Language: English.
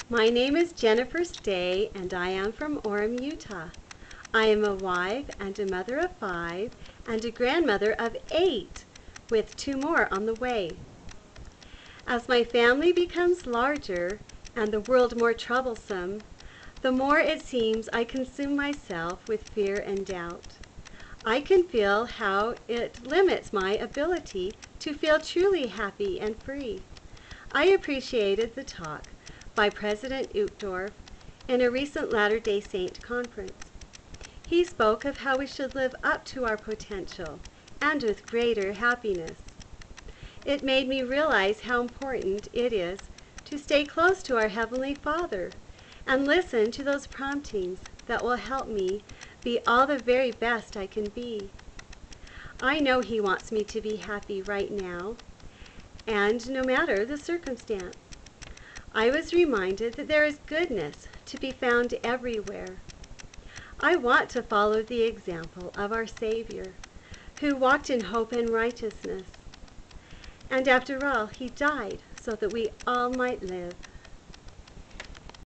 My name is Jennifer Stay, and I am from Orem, Utah. I am a wife and a mother of 5 and a grandmother of 8, with 2 more on the way. As my family becomes larger and the world more troublesome, the more it seems I consume myself with fear and doubt. I can feel how it limits my ability to feel truly happy and free. I appreciated the talk by President Uchtdorf in a recent Latter-day Saint conference. He spoke of how we should live up to our potential and with greater happiness. It made me realize how important it is to stay close to our Heavenly Father and listen to those promptings that will help me be all the very best I can be. I know He wants me to be happy right now, and no matter the circumstance. I was reminded that there is goodness to be found everywhere. I want to follow the example of our Savior, who walked in hope and righteousness. And after all, He died so that we all might live.